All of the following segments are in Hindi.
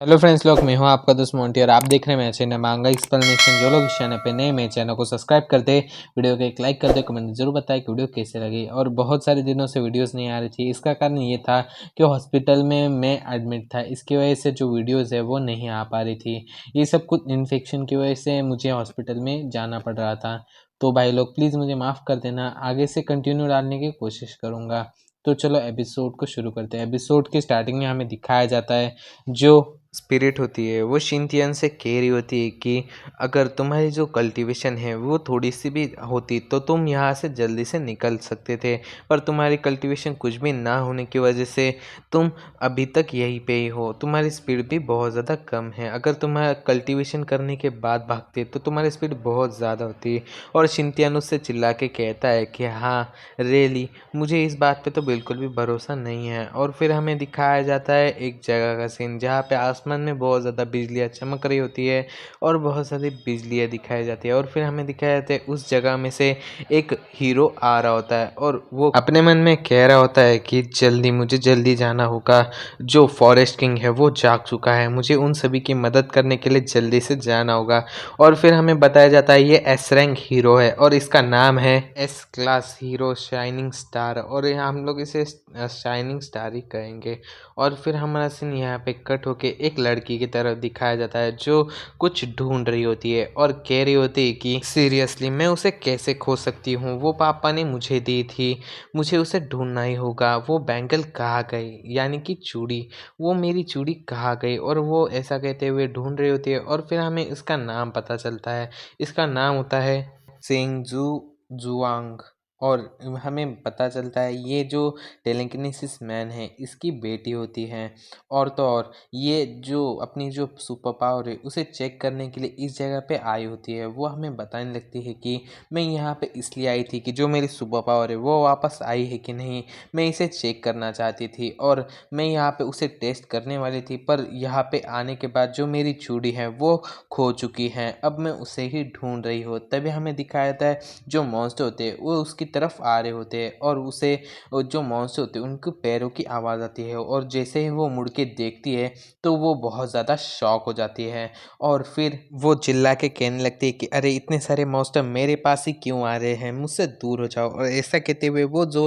हेलो फ्रेंड्स, लोग मैं हूं आपका दोस्त मोंटी और आप देख रहे हैं मेरे चैनल मांगा एक्सप्लेनेशन। जो लोग इस चैनल पे नए मेरे चैनल को सब्सक्राइब कर दे, वीडियो को एक लाइक कर दे, कमेंट जरूर बताएं कि वीडियो कैसे लगी। और बहुत सारे दिनों से वीडियोस नहीं आ रही थी, इसका कारण ये था कि हॉस्पिटल में मैं एडमिट था। इसकी वजह से जो वीडियोज़ है वो नहीं आ पा रही थी। ये सब कुछ इन्फेक्शन की वजह से मुझे हॉस्पिटल में जाना पड़ रहा था। तो भाई लोग प्लीज़ मुझे माफ़ कर देना, आगे से कंटिन्यू डालने की कोशिश करूँगा। तो चलो एपिसोड को शुरू करते हैं। एपिसोड की स्टार्टिंग में हमें दिखाया जाता है जो स्पिरिट होती है वो शिंतियन से कह रही होती है कि अगर तुम्हारी जो कल्टीवेशन है वो थोड़ी सी भी होती तो तुम यहाँ से जल्दी से निकल सकते थे, पर तुम्हारी कल्टीवेशन कुछ भी ना होने की वजह से तुम अभी तक यहीं पे ही हो। तुम्हारी स्पीड भी बहुत ज़्यादा कम है। अगर तुम्हारा कल्टीवेशन करने के बाद भागते तो तुम्हारी स्पीड बहुत ज़्यादा होती। और शिंतियन उससे चिल्ला के कहता है कि हाँ रियली, मुझे इस बात पे तो बिल्कुल भी भरोसा नहीं है। और फिर हमें दिखाया जाता है एक जगह का सीन जहाँ पे आसमान में बहुत ज़्यादा बिजलियाँ चमक रही होती है और बहुत सारी बिजलियाँ दिखाई जाती है। और फिर हमें दिखाया जाता है उस जगह में से एक हीरो आ रहा होता है और वो अपने मन में कह रहा होता है कि जल्दी, मुझे जल्दी जाना होगा। जो फॉरेस्ट किंग है वो जाग चुका है, मुझे उन सभी की मदद करने के लिए जल्दी से जाना होगा। और फिर हमें बताया जाता है ये एस रैंक हीरो है और इसका नाम है S class hero shining star, और यहाँ हम लोग इसे शाइनिंग स्टार ही कहेंगे। और फिर हमारा सीन यहाँ पे कट होके एक लड़की की तरफ दिखाया जाता है जो कुछ ढूंढ रही होती है और कह रही होती है कि सीरियसली मैं उसे कैसे खो सकती हूँ, वो पापा ने मुझे दी थी, मुझे उसे ढूंढना ही होगा। वो बैंगल कहाँ गई, यानी कि चूड़ी, वो मेरी चूड़ी कहाँ गई। और वो ऐसा कहते हुए ढूंढ रही होती है। और फिर हमें इसका नाम पता चलता है, इसका नाम होता है सेंगजू जुआंग। और हमें पता चलता है ये जो टेलेकिनेसिस मैन है इसकी बेटी होती है। और तो और ये जो अपनी जो सुपर पावर है उसे चेक करने के लिए इस जगह पे आई होती है। वो हमें बताने लगती है कि मैं यहाँ पे इसलिए आई थी कि जो मेरी सुपर पावर है वो वापस आई है कि नहीं, मैं इसे चेक करना चाहती थी। और मैं यहाँ पे उसे टेस्ट करने वाली थी, पर यहाँ पे आने के बाद जो मेरी चूड़ी है वो खो चुकी है, अब मैं उसे ही ढूंढ रही हूँ। तभी हमें दिखाया जाता है जो मॉन्स्टर होते हैं वो उसकी तरफ आ रहे होते हैं और उसे जो मॉन्स्टर होते हैं उनके पैरों की आवाज़ आती है। और जैसे ही वो मुड़ के देखती है तो वो बहुत ज़्यादा शॉक हो जाती है। और फिर वो चिल्ला के कहने लगती है कि अरे इतने सारे मॉन्स्टर मेरे पास ही क्यों आ रहे हैं, मुझसे दूर हो जाओ। और ऐसा कहते हुए वो जो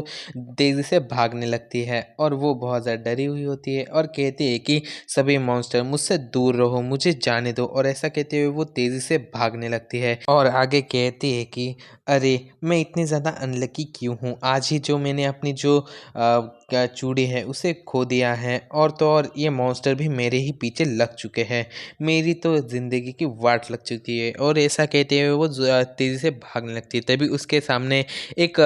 तेज़ी से भागने लगती है और वो बहुत ज़्यादा डरी हुई होती है और कहती है कि सभी मॉन्स्टर मुझसे दूर रहो, मुझे जाने दो। और ऐसा कहते हुए वो तेज़ी से भागने लगती है और आगे कहती है कि अरे मैं इतनी ज़्यादा अनलकी क्यों हूँ, आज ही जो मैंने अपनी जो क्या चूड़ी है उसे खो दिया है। और तो और ये मॉन्स्टर भी मेरे ही पीछे लग चुके हैं, मेरी तो ज़िंदगी की वाट लग चुकी है। और ऐसा कहते हुए वो तेज़ी से भागने लगती है। तभी उसके सामने एक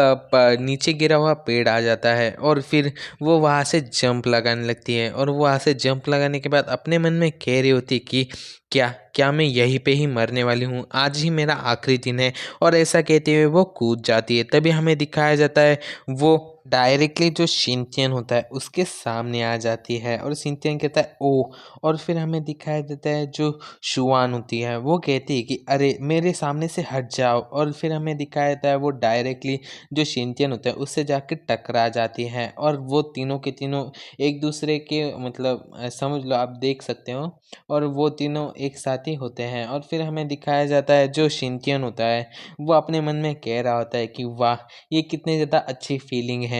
नीचे गिरा हुआ पेड़ आ जाता है और फिर वो वहाँ से जंप लगाने लगती है। और वहाँ से जंप लगाने के बाद अपने मन में कह रही होती कि क्या क्या मैं यहीं पे ही मरने वाली हूँ, आज ही मेरा आखिरी दिन है। और ऐसा कहते हुए वो कूद जाती है। तभी हमें दिखाया जाता है वो डायरेक्टली जो शिनचैन होता है उसके सामने आ जाती है और शिनचैन कहता है ओ। और फिर हमें दिखाया जाता है जो शुआन होती है वो कहती है कि अरे मेरे सामने से हट जाओ। और फिर हमें दिखाया जाता है वो डायरेक्टली जो शिनचैन होता है उससे जाकर टकरा जाती है और वो तीनों के तीनों एक दूसरे के मतलब समझ लो, आप देख सकते हो। और वो तीनों एक साथ ही होते हैं। और फिर हमें दिखाया जाता है जो शिनचैन होता है वो अपने मन में कह रहा होता है कि वाह, ये कितनी ज़्यादा अच्छी फीलिंग है,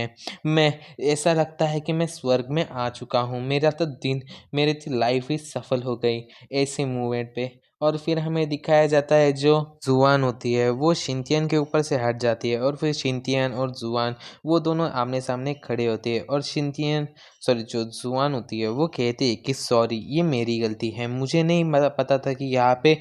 मैं ऐसा लगता है कि मैं स्वर्ग में आ चुका हूँ, मेरा तो दिन, मेरी तो लाइफ ही सफल हो गई ऐसे मूवमेंट पे। और फिर हमें दिखाया जाता है जो जुआन होती है वो शिनचैन के ऊपर से हट जाती है और फिर शिनचैन और जुआन वो दोनों आमने सामने खड़े होते हैं। और शिनचैन, सॉरी जो जुआन होती है वो कहती है कि सॉरी ये मेरी गलती है, मुझे नहीं पता था कि यहाँ पे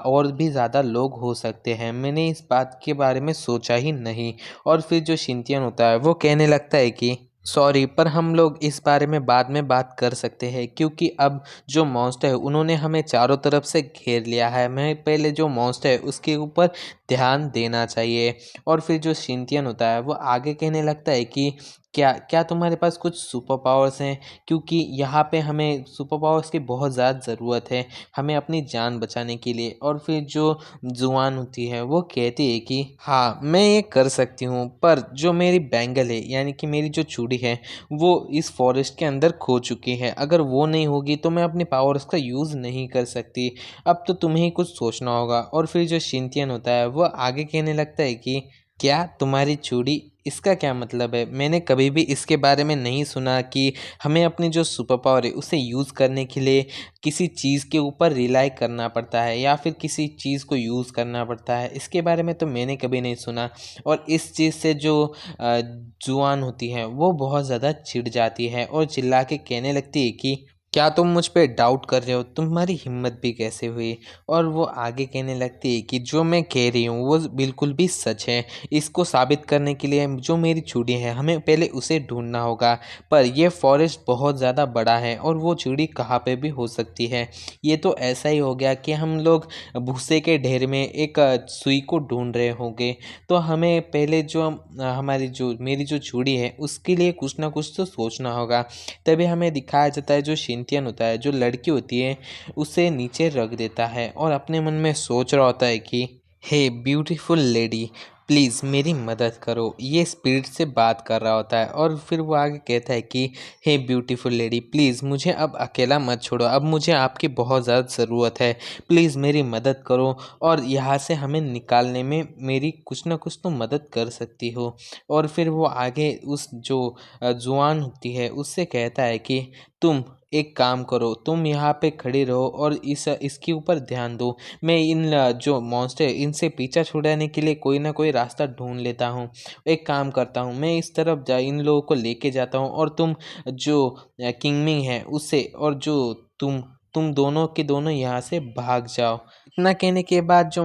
और भी ज़्यादा लोग हो सकते हैं, मैंने इस बात के बारे में सोचा ही नहीं। और फिर जो शिनचैन होता है वो कहने लगता है कि सॉरी, पर हम लोग इस बारे में बाद में बात कर सकते हैं, क्योंकि अब जो मॉन्स्टर है उन्होंने हमें चारों तरफ से घेर लिया है, मैं पहले जो मॉन्स्टर है उसके ऊपर ध्यान देना चाहिए। और फिर जो शिनचैन होता है वो आगे कहने लगता है कि क्या क्या तुम्हारे पास कुछ सुपर पावर्स हैं? क्योंकि यहाँ पे हमें सुपर पावर्स की बहुत ज़्यादा ज़रूरत है, हमें अपनी जान बचाने के लिए। और फिर जो जुआन होती है वो कहती है कि हाँ, मैं ये कर सकती हूँ, पर जो मेरी बैंगल है यानी कि मेरी जो चूड़ी है वो इस फॉरेस्ट के अंदर खो चुकी है। अगर वो नहीं होगी तो मैं अपनी पावर्स का यूज़ नहीं कर सकती। अब तो तुम्हें ही कुछ सोचना होगा। और फिर जो शिनचैन होता है वो आगे कहने लगता है कि क्या तुम्हारी चूड़ी, इसका क्या मतलब है? मैंने कभी भी इसके बारे में नहीं सुना कि हमें अपनी जो सुपर पावर है उसे यूज़ करने के लिए किसी चीज़ के ऊपर रिलाई करना पड़ता है या फिर किसी चीज़ को यूज़ करना पड़ता है। इसके बारे में तो मैंने कभी नहीं सुना। और इस चीज़ से जो जुआन होती है वो बहुत ज़्यादा चिढ़ जाती है और चिल्ला के कहने लगती है कि क्या तुम मुझ पे डाउट कर रहे हो? तुम्हारी हिम्मत भी कैसे हुई? और वो आगे कहने लगती है कि जो मैं कह रही हूँ वो बिल्कुल भी सच है। इसको साबित करने के लिए जो मेरी चूड़ी है हमें पहले उसे ढूंढना होगा। पर यह फॉरेस्ट बहुत ज़्यादा बड़ा है और वो चूड़ी कहाँ पे भी हो सकती है। ये तो ऐसा ही हो गया कि हम लोग भूसे के ढेर में एक सुई को ढूंढ रहे होंगे। तो हमें पहले जो हमारी जो मेरी जो चूड़ी है उसके लिए कुछ ना कुछ तो सोचना होगा। तभी हमें दिखाया जाता है जो शिनचैन होता है, जो लड़की होती है उसे नीचे रख देता है और अपने मन में सोच रहा होता है कि हे ब्यूटीफुल लेडी, प्लीज़ मेरी मदद करो। ये स्पिरिट से बात कर रहा होता है और फिर वो आगे कहता है कि हे ब्यूटीफुल लेडी, प्लीज़ मुझे अब अकेला मत छोड़ो, अब मुझे आपकी बहुत ज़्यादा ज़रूरत है। प्लीज़ मेरी मदद करो और यहाँ से हमें निकालने में मेरी कुछ ना कुछ तो मदद कर सकती हो। और फिर वो आगे उस जो जुआन होती है उससे कहता है कि तुम एक काम करो, तुम यहाँ पे खड़ी रहो और इसके ऊपर ध्यान दो। मैं इन जो मॉन्स्टर है इनसे पीछा छुड़ाने के लिए कोई ना कोई रास्ता ढूंढ लेता हूँ। एक काम करता हूँ, मैं इस तरफ जा इन लोगों को लेके जाता हूँ और तुम जो किंगमिंग है उससे और जो तुम दोनों के दोनों यहाँ से भाग जाओ। इतना कहने के बाद जो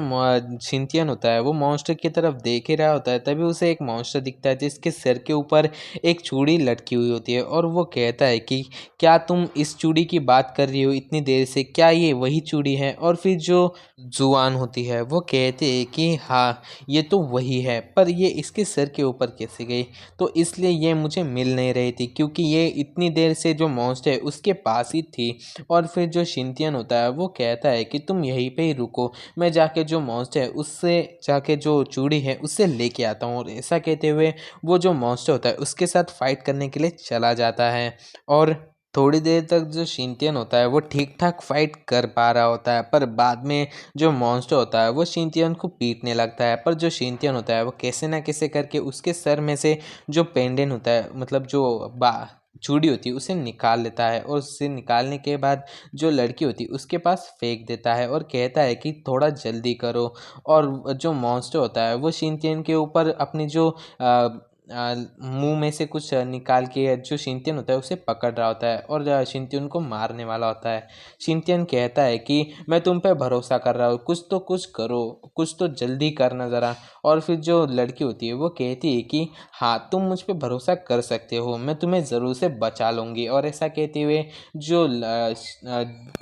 शिनचैन होता है वो मॉन्स्टर की तरफ देख ही रहा होता है। तभी उसे एक मॉन्स्टर दिखता है जिसके सिर के ऊपर एक चूड़ी लटकी हुई होती है और वो कहता है कि क्या तुम इस चूड़ी की बात कर रही हो इतनी देर से? क्या ये वही चूड़ी है? और फिर जो जुआन होती है वो कहते हैं कि हाँ, ये तो वही है, पर ये इसके सिर के ऊपर कैसे गई? तो इसलिए ये मुझे मिल नहीं रही थी क्योंकि ये इतनी देर से जो मॉन्स्टर है उसके पास ही थी। और फिर जो शिनचैन होता है वो कहता है कि तुम यहीं पे ही रुको, मैं जाके जो मॉन्स्टर है उससे जाके जो चूड़ी है उससे लेके आता हूँ। और ऐसा कहते हुए वो जो मॉन्स्टर होता है उसके साथ फाइट करने के लिए चला जाता है। और थोड़ी देर तक जो शिनचैन होता है वो ठीक ठाक फाइट कर पा रहा होता है, पर बाद में जो मॉन्स्टर होता है वो शिनचैन को पीटने लगता है। पर जो शिनचैन होता है वो कैसे ना कैसे करके उसके सर में से जो पेंडेंट होता है, मतलब जो चूड़ी होती है उसे निकाल लेता है। और उससे निकालने के बाद जो लड़की होती है उसके पास फेंक देता है और कहता है कि थोड़ा जल्दी करो। और जो मॉन्स्टर होता है वो शिनचैन के ऊपर अपनी जो मुंह में से कुछ निकाल के जो शिनचैन होता है उसे पकड़ रहा होता है और शिनचैन को मारने वाला होता है। शिनचैन कहता है कि मैं तुम पे भरोसा कर रहा हूँ, कुछ तो कुछ करो, कुछ तो जल्दी करना ज़रा। और फिर जो लड़की होती है वो कहती है कि हाँ, तुम मुझ पे भरोसा कर सकते हो, मैं तुम्हें ज़रूर से बचा लूँगी। और ऐसा कहते हुए जो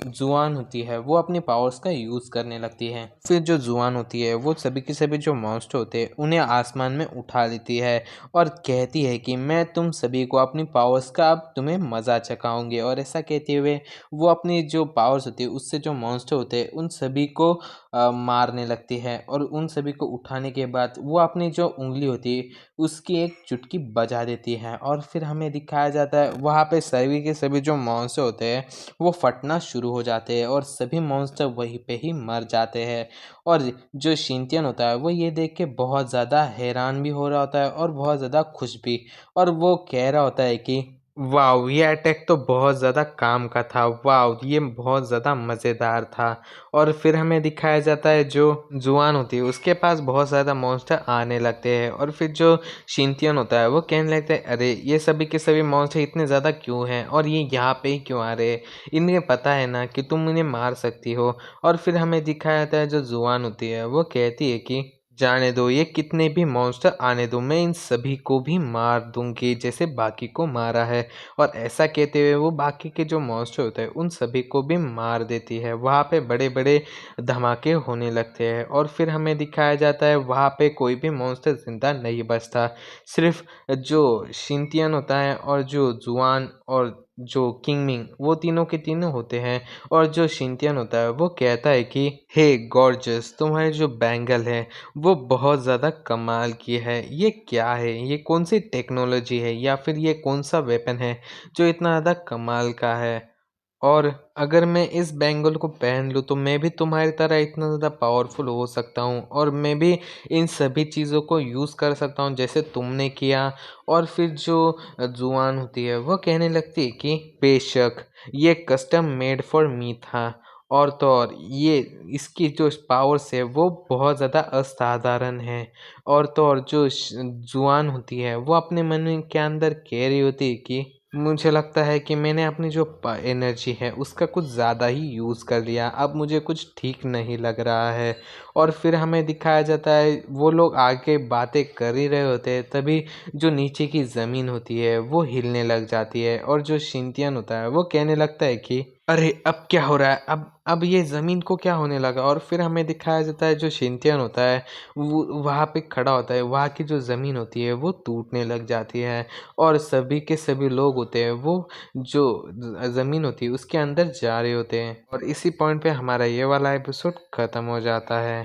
जुआन होती है वो अपनी पावर्स का यूज़ करने लगती है। फिर जो जुआन होती है वो सभी के सभी जो मॉन्स्टर होते हैं उन्हें आसमान में उठा लेती है और कहती है कि मैं तुम सभी को अपनी पावर्स का अब तुम्हें मज़ा चखाऊंगी। और ऐसा कहते हुए वो अपनी जो पावर्स होती है उससे जो मॉन्स्टर होते हैं उन सभी को मारने लगती है। और उन सभी को उठाने के बाद वो अपनी जो उंगली होती है उसकी एक चुटकी बजा देती है और फिर हमें दिखाया जाता है वहाँ पे सभी के सभी जो मॉन्स्टर होते हैं वो फटना शुरू हो जाते हैं और सभी मॉन्स्टर वहीं पे ही मर जाते हैं। और जो शिनचैन होता है वो ये देख के बहुत ज़्यादा हैरान भी हो रहा होता है और बहुत ज़्यादा खुश भी। और वो कह रहा होता है कि वाह, ये अटैक तो बहुत ज़्यादा काम का था, वाह ये बहुत ज़्यादा मज़ेदार था। और फिर हमें दिखाया जाता है जो जुआन होती है उसके पास बहुत ज़्यादा मॉन्स्टर आने लगते हैं और फिर जो शिनचैन होता है वो कहने लगता है अरे ये सभी के सभी मॉन्स्टर इतने ज़्यादा क्यों हैं और ये यहाँ पे ही क्यों आ रहे हैं? इन्हें पता है ना कि तुम इन्हें मार सकती हो। और फिर हमें दिखाया जाता है जो जुआन होती है वो कहती है कि जाने दो, ये कितने भी मॉन्स्टर आने दो, मैं इन सभी को भी मार दूंगी जैसे बाकी को मारा है। और ऐसा कहते हुए वो बाकी के जो मॉन्स्टर होते हैं उन सभी को भी मार देती है। वहाँ पे बड़े बड़े धमाके होने लगते हैं और फिर हमें दिखाया जाता है वहाँ पे कोई भी मॉन्स्टर जिंदा नहीं बचता। सिर्फ जो शिनतियन होता है और जो जुआन और जो किंगमिंग, वो तीनों के तीनों होते हैं। और जो शिनतियन होता है वो कहता है कि हे गॉर्जस, तुम्हारे जो बैंगल है वो बहुत ज़्यादा कमाल की है। ये क्या है, ये कौन सी टेक्नोलॉजी है या फिर ये कौन सा वेपन है जो इतना ज़्यादा कमाल का है। और अगर मैं इस बैंगल को पहन लूँ तो मैं भी तुम्हारी तरह इतना ज़्यादा पावरफुल हो सकता हूँ और मैं भी इन सभी चीज़ों को यूज़ कर सकता हूँ जैसे तुमने किया। और फिर जो जुआन होती है वो कहने लगती है कि बेशक ये कस्टम मेड फॉर मी था। और तो और ये इसकी जो पावर्स है वो बहुत ज़्यादा असाधारण है। और तो और जो जुआन होती है वो अपने मन के अंदर कह रही होती है कि मुझे लगता है कि मैंने अपनी जो एनर्जी है उसका कुछ ज़्यादा ही यूज़ कर लिया, अब मुझे कुछ ठीक नहीं लग रहा है। और फिर हमें दिखाया जाता है वो लोग आगे बातें कर ही रहे होते हैं, तभी जो नीचे की ज़मीन होती है वो हिलने लग जाती है और जो शिनतियन होता है वो कहने लगता है कि अरे अब क्या हो रहा है, अब ये ज़मीन को क्या होने लगा। और फिर हमें दिखाया जाता है जो शिनतियन होता है वो वहाँ पे खड़ा होता है, वहाँ की जो ज़मीन होती है वो टूटने लग जाती है। और सभी के सभी लोग होते हैं वो जो ज़मीन होती है उसके अंदर जा रहे होते हैं। और इसी पॉइंट पे हमारा ये वाला एपिसोड ख़त्म हो जाता है।